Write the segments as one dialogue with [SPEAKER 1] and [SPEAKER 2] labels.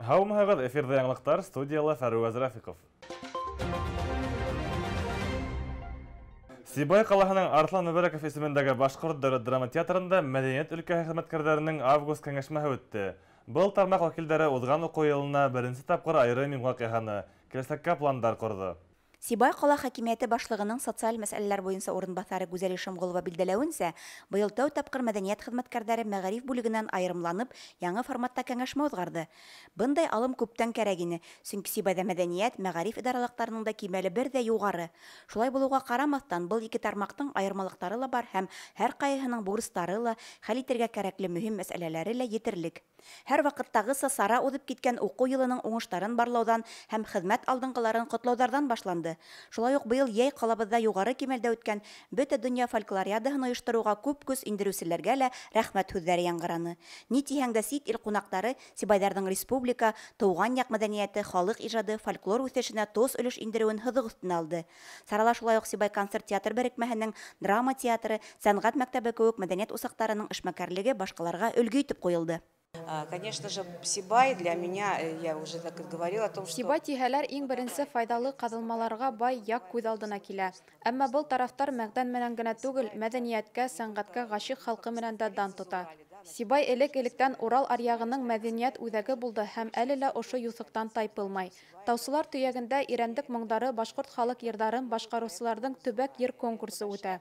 [SPEAKER 1] Һаумыһығыҙ, эфирҙа яңылыҡтар, студияла Фәруаз Рафиков. Сибай ҡалаһының Арслан Мөбәрәков исемендәге Башҡорт дәүләт драма театрында мәҙәниәт өлкәһе хеҙмәткәрҙәренең август кәңәшмәһе үтте. Был тармаҡ вәкилдәре уҙған уҡыу йылына беренсе тапҡыр айырым йомғаҡ яһаны, киләсәккә пландар ҡорҙо.
[SPEAKER 2] Сибай ҡала хакимиәте башлығының социаль мәсьәләләр буйынса урынбаҫары Гүзәл Ишемғолова билдәләүенсә, быйыл тәү тапҡыр мәҙәниәт хеҙмәткәрҙәре мәғариф бүлегенән айырымланып, яңы форматта кәңәшмә уҙғарҙы. Бындай алым күптән кәрәк ине, сөнки Сибайҙа мәҙәниәт, мәғариф идаралыҡтарының да кимәле бер ҙә юғары. Шулай булыуға ҡарамаҫтан, был ике тармаҡтың айырмалыҡтары ла бар һәм һәр ҡайһыһының бурыстары ла, хәл итергә кәрәкле мөһим мәсьәләләре лә етерлек. Һәр ваҡыттағыса сара уҙып киткән уҡыу йылының уңыштарын барлауҙан һәм хеҙмәт алдынғыларын ҡотлауҙарҙан башланды. Шулай уҡ быйыл йәй ҡалабыҙҙа юғары кимәлдә үткән бөтә донъя фольклориадаһын ойоштороуға күп көс индереүселәргә лә рәхмәт һүҙҙәре яңғыраны. Ни тиһәң дә сит ил ҡунаҡтары Сибайҙарҙың республика, тыуған яҡ мәҙәниәте, халыҡ ижады, фольклор үҫешенә тос өлөш индереүен һыҙыҡ өҫтөнә алды. Сарала шулай уҡ Сибай концерт театр берекмәһенең, драма театры, сәнғәт мәктәбе кеүек мәҙәниәт усаҡтарының эшмәкәрлеге башҡаларға өлгө итеп ҡуйылды.
[SPEAKER 3] Конечно же, Сибай для меня, я уже так и говорила о том, что...
[SPEAKER 4] Сибай тиһәләр иң беренсе файдалы ҡаҙылмаларға бай яҡ күҙ алдына килә. Әммә был тарафтар мәғдән менән генә түгел, мәҙәниәткә, сәнғәткә ғашиҡ халҡы менән дә дан тота. Сибай элек-электән Урал аръяғының мәҙәниәт үҙәге булды һәм әле лә ошо юҫыҡтан тайпылмай. Таусылар төйәгендә Ирәндек моңдары башҡорт халыҡ йырҙарын башҡарыусыларҙың төбәк йыр конкурсы үтә.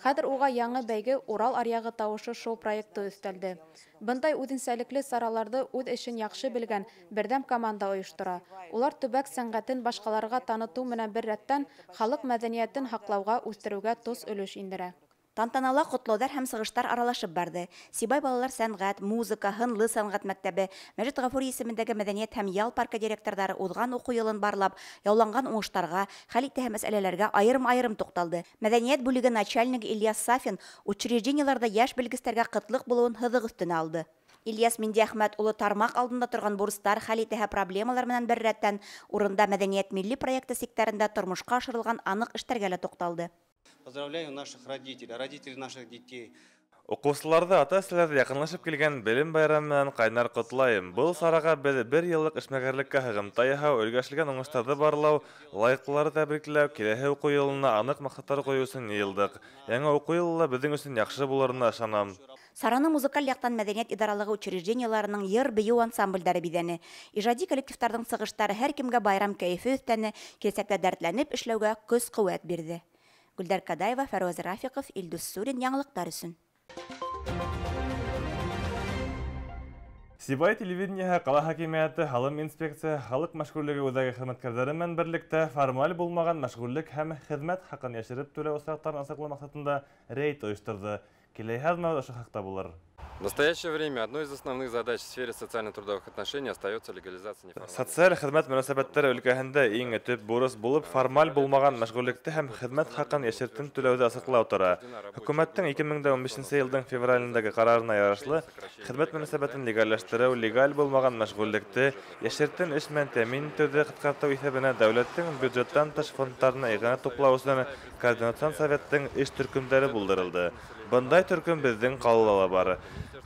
[SPEAKER 4] Хәҙер уға яңы бәйге Урал аръяғы тауышы шоу проекты өҫтәлде. Бындай үҙенсәлекле сараларҙы үҙ эшен яҡшы белгән берҙәм команда ойоштора. Улар төбәк сәнғәтен башҡаларға танытыу менән бер рәттән халыҡ мәҙәниәтен һаҡлауға, үҫтереүгә тос өлөш индерә.
[SPEAKER 2] Тантанала ҡотлауҙар һәм сығыштар аралашып барҙы. Сибай балалар сәнғәт, музыка, һынлы сәнғәт мәктәбе, Мәжит Ғафури исемендәге мәҙәниәт һәм ял паркы директорҙары уҙған уҡыу йылын барлап, яуланған уңыштарға, хәл итәһе мәсьәләләргә айырым-айырым туҡталды. Мәҙәниәт бүлеге начальнигы Ильяс Сафин учреждениеларҙа йәш белгестәргә ҡытлыҡ булыуын һыҙыҡ өҫтөнә алды. Ильяс Миндиәхмәт улы тармаҡ алдында торған бурыстар, хәл итәһе проблемалар менән бер рәттән урында мәҙәниәт милли проекты сектарында тормошҡа ашырылған аныҡ эштәргә лә туҡталды.
[SPEAKER 5] Поздравляю наших родителей, родителей наших детей.
[SPEAKER 1] Уҡыусыларҙы, ата-әсәләрҙе яҡынлашып килгән белем байрамы менән ҡайнар ҡотлайым. Был сараға беҙ бер йыллыҡ эшмәкәрлеккә һығымта яһау, өлгәшелгән уңыштарҙы барлау, лайыҡлыларҙы тәбрикләү, киләһе уҡыу йылына аныҡ маҡсаттар ҡуйыу өсөн йыйылдыҡ. Яңы уҡыу йылы ла беҙҙең өсөн яҡшы булырына ышанам.
[SPEAKER 2] Сараны музыкаль яҡтан мәҙәниәт идаралығы учреждениеларының йыр-бейеү ансамблдары биҙәне. Ижади коллективтарҙың сығыштары һәр кемгә байрам кәйефе өҫтәне, киләсәктә дәртләнеп эшләүгә көс-ҡеүәт бирҙе. Гөлдәр Кадаева, Фәруаз Рафиков, Илдус Сүрин, яңылыҡтар өсөн.
[SPEAKER 1] Сибай телевидениеһы, ҡала хакимиәте, һалым инспекция, халыҡ мәшғүллеге үҙәге хеҙмәткәрҙәре менән берлектә формаль булмаған мәшғүллек һәм хеҙмәт хаҡын йәшереп түләү осраҡтарын асыҡлау маҡсатында рейд ойошторҙо. Киләһе аҙна ошо хаҡта булыр.
[SPEAKER 6] В настоящее время одной из основных задач в сфере социально-трудовых отношений остается легализация неформальных.
[SPEAKER 1] Социаль хеҙмәт мөнәсәбәттәре өлкәһендә иң төп бурыс булып формаль булмаған мәшғүллекте һәм хеҙмәт хаҡын йәшертен түләүҙе асыҡлау тора. Хөкүмәттең 2015 йылдың февралендәге ҡарарына ярашлы, хеҙмәт мөнәсәбәтен легалләштереү, легаль булмаған мәшғүллекте, йәшертен эш менән тәьмин итеүҙе ҡыҫҡартыу иҫәбенә дәүләттең бюджеттан тыш фондтарына иғана туплау өсөн Координацион советтың эш төркөмдәре булдырылды. Бындай төркөм беҙҙең ҡалала ла бар.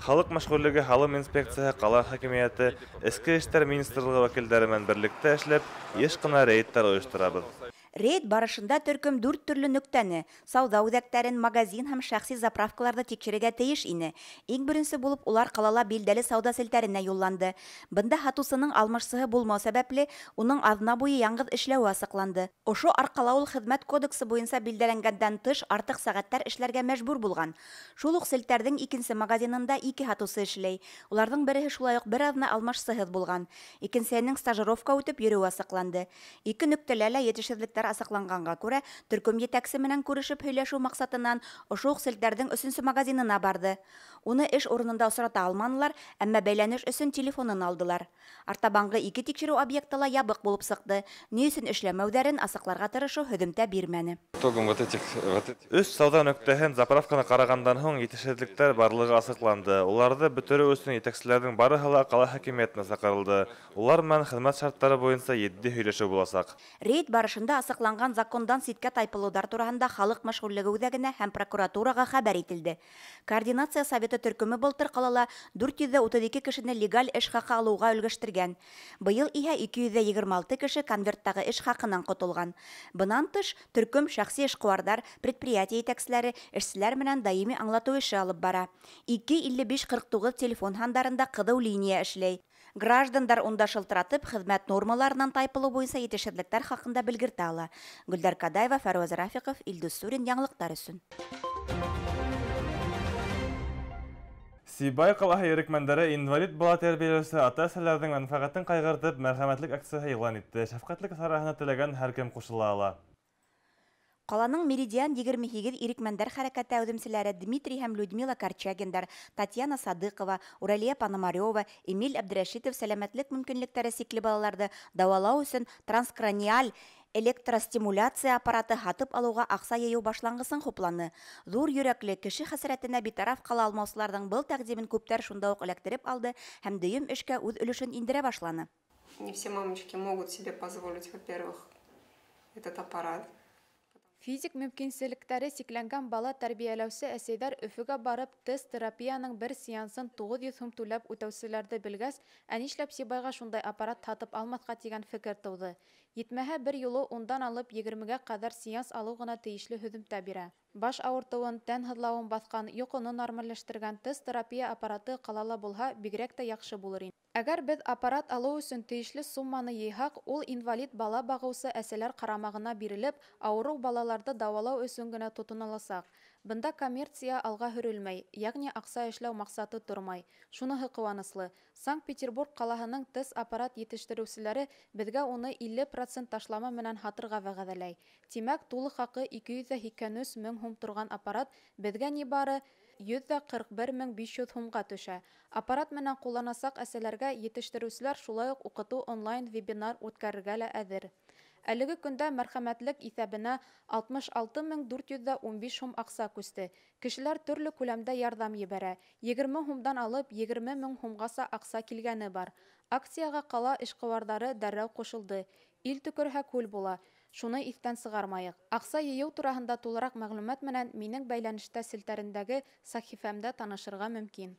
[SPEAKER 1] Халыҡ мәшғүллеге, һалым инспекцияһы, ҡала хакимиәте, эске эштәр министрлығы вәкилдәре менән берлектә эшләп, йыш ҡына рейдтар ойошторабыҙ.
[SPEAKER 2] Рейд барышында төркөм 4 төрлө нөктәне, сауда үҙәктәрен, магазин һәм шәхси заправкаларҙы тикшерергә тейеш ине. Иң беренсе булып улар ҡалала билдәле сауда селтәренә юлланды. Бында һатыусының алмашсыһы булмау сәбәпле, уның аҙна буйы яңғыҙ эшләүе асыҡланды. Ошо арҡала ул хеҙмәт кодексы буйынса билдәләнгәндән тыш артыҡ сәғәттәр эшләргә мәжбүр булған. Шул уҡ селтәрҙең икенсе магазинында 2 һатыусы эшләй. Уларҙың береһе шулай уҡ бер аҙна алмашсыһыҙ булған. Икенсеһенең стажировка үтеп йөрөүе асыҡланды. 2 нөктәлә лә етешһеҙлектәр асыҡланғанға күрә, төркөм етәксе менән күрешеп һөйләшеү маҡсатынан ошо уҡ селтәрҙең 3-нче магазинына барды. Уны эш урынында осрата алманылар, әммә бәйләнеш өсөн телефонын алдылар. Артабанғы 2 тикшереү объекты ла ябыҡ булып сыҡты. Ни өсөн эшләмәүҙәрен асыҡларға тырышыу һөҙөмтә бирмәне.
[SPEAKER 1] Өс сауда нөктәһен заправканы ҡарағандан һуң етешһеҙлектәр барлығы асыҡланды. Уларҙы бөтөрөү өсөн етәкселәрҙең барыһы ла ҡала хакимиәтенә саҡырылды. Улар менән хеҙмәт шарттары буйынса 7 һөйләшеү буласаҡ.
[SPEAKER 2] Рейд барышында тасыкланган закондан ситкә тайпылудар турында халык мәшгульлеге үзәгенә һәм прокуратурага хәбәр ителде. Координация советы төркеме былтыр калала 432 кешене легаль эш хакы алуга өлгәштергән. Быел иһә 226 кеше конверттагы эш хакыннан котылган. Бынан тыш, төркем шәхси эшкуардар, предприятие итәкчеләре, эшчеләр менән даими аңлату эше алып бара. 25549 телефон һандарында кыдыу линия эшләй. Граждандар унда шылтыратып, хезмәт нормаларынан тайпылу буенча етешһезлектәр хакында белгертә ала. Гөлдар Кадаева, Фәруаз Рафиков, Илдус Сурин, яңлыктар өчен.
[SPEAKER 1] Сибай калаһы ирекмәндәре инвалид бала тәрбияләүче ата-әсәләрнең мәнфәгатен кайгыртып, мәрхәмәтлек акциясы игълан итте. Шәфкатьлек сараһына теләгән һәркем кушыла ала.
[SPEAKER 2] Каланың Меридиан 28 ирекмәндәр хәрәкәте әүдемчеләре Дмитрий һәм Людмила Корчагиндар, Татьяна Садыкова, Уралия Пономарева, Эмиль Абдрашитов сәламәтлек мөмкинлекләре сикле балаларны дәвалау өчен транскраниаль электростимуляция аппараты һатып алуга акча йыю башлангысын хупланы. Зур йөрәкле кеше хәсрәтенә битараф кала алмаусыларның был тәкъдимен күптәр шунда ук эләктереп алды һәм дөйем эшкә үз өлешен индерә башланы.
[SPEAKER 7] Не все мамочки могут себе позволить, во-первых, этот аппарат.
[SPEAKER 4] Физик мөмкинселектәре сикләнгән бала тәрбияләүче әсәйдәр Өфөгә барып тест терапияның бер сеансын 900 сум түләп үтәүселәрде белгәс, нишләп Сибайга шундай аппарат һатып алмаска дигән фикер тыуды. Етмәһә бер юлы ундан алып 20гә кадәр сеанс алу гына тиешле һөҗүмтә бирә. Баш авыртуын, тән һыҙлауын баҫҡан, йоҡоно нормалләштергән тест терапия аппараты ҡалала булһа, бигерәк тә яҡшы булыр ине. Әгәр беҙ аппарат алыу өсөн тейешле сумманы йыйһаҡ, ул инвалид бала бағыусы әсәләр ҡарамағына бирелеп, ауырыу балаларҙы дауалау өсөн генә тотоноласаҡ. Бында коммерция алға һөрөлмәй, йәғни аҡса эшләү маҡсаты тормай. Шуныһы ҡыуаныслы. Санкт-Петербург ҡалаһының тест аппарат етештереүселәре беҙгә уны 50% ташлама менән һатырға вәғәҙәләй. Тимәк, тулы хаҡы 283 мең һум торған аппарат беҙгә ни бары 141 500 һумға төшә. Аппарат менән ҡулланасаҡ әсәләргә етештереүселәр шулай уҡ уҡытыу онлайн вебинар үткәрергә лә әҙер. Әлеге көндә мәрхәмәтлек иҫәбенә 66 415 һум аҡса күсте. Кешеләр төрлө күләмдә ярҙам ебәрә. 20 һумдан алып 20 мең һумғаса аҡса килгәне бар. Акцияға ҡала эшҡыуарҙары дәррәү ҡушылды. Ил төкөрһә күл була. Шуны иҫтән сығармайыҡ. Аҡса йыйыу тураһында тулыраҡ мәғлүмәт менән минең бәйләнештә селтәрендәге сәхифәмдә танышырға мөмкин.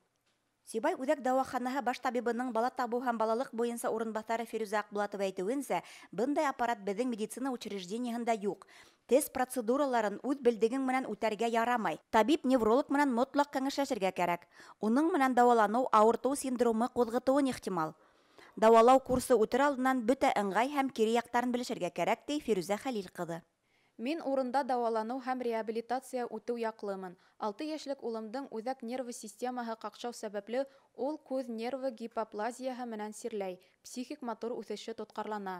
[SPEAKER 2] Сибай үҙәк дауаханаһы баш табибының бала табыу һәм балалыҡ буйынса урынбаҫары Фирүзә Аҡбулатова әйтеүенсә, бындай аппарат беҙҙең медицина учреждениеһында юҡ. Тест процедураларын үҙ белдегең менән үтәргә ярамай. Табип-невролог менән мотлаҡ кәңәшләшергә кәрәк. Уның менән дауаланыу ауыртыу синдромы ҡуҙғытыуын ихтимал. Дауалау курсы үтер алдынан бөтә ыңғай һәм кире яҡтарын белешергә кәрәк, ти Фирүзә Хәлил ҡыҙы.
[SPEAKER 4] Мин урында дауаланыу һәм реабилитация үтеү яҡлымын. 6 йәшлек улымдың үҙәк нервы системаһы ҡаҡшау сәбәпле ул күҙ нервы гипоплазияһы менән сирләй, психик мотор үҫеше тотҡарлана.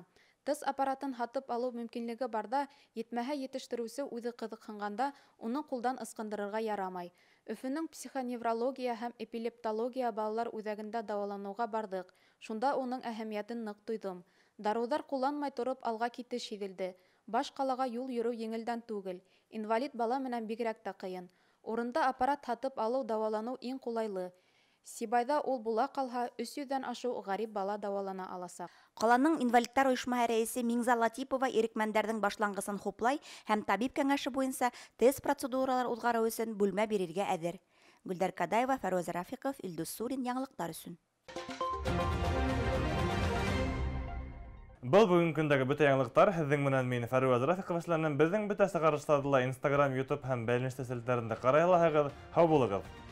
[SPEAKER 4] Тест аппаратын һатып алыу мөмкинлеге барҙа, етмәһә етештереүсе үҙе ҡыҙыҡһынғанда, уны ҡулдан ысҡындырырға ярамай. Өфөнөң психоневрология һәм эпилептология балалар үҙәгендә дауаланыуға барҙык. Шунда уның әһәмиәтен ныҡ тойҙом. Дарыуҙар ҡулланмай тороп алға китеш һиҙелде. Баш ҡалаға юл йөрөү еңелдән түгел. Инвалид бала менән бигерәк тә ҡыйын. Урында аппарат һатып алыу дауаланыу иң ҡулайлы. Сибайҙа ул була ҡалһа, 300-дән ашыу ғәрип бала дауалана аласаҡ.
[SPEAKER 2] Ҡаланың инвалидтар ойошмаһы рәйесе Миңза Латипова ирекмәндәрҙең башланғысын хуплай һәм табип кәңәше буйынса тест процедуралар уҙғарыу өсөн бүлмә бирергә әҙер. Гөлдар Кадаева, Фәруаз Рафиков, Илдус Сурин, яңылыҡтар өсөн.
[SPEAKER 1] Был бүгенге көндәге бөтә яңлыҡтар һеҙҙең менән мин Фәруаз Рафиков эшләнем. Беҙҙең бөтә сығарыштарҙы ла Instagram, YouTube һәм бәйләнештә селтәрендә ҡарай алаһығыҙ. Һау булығыҙ!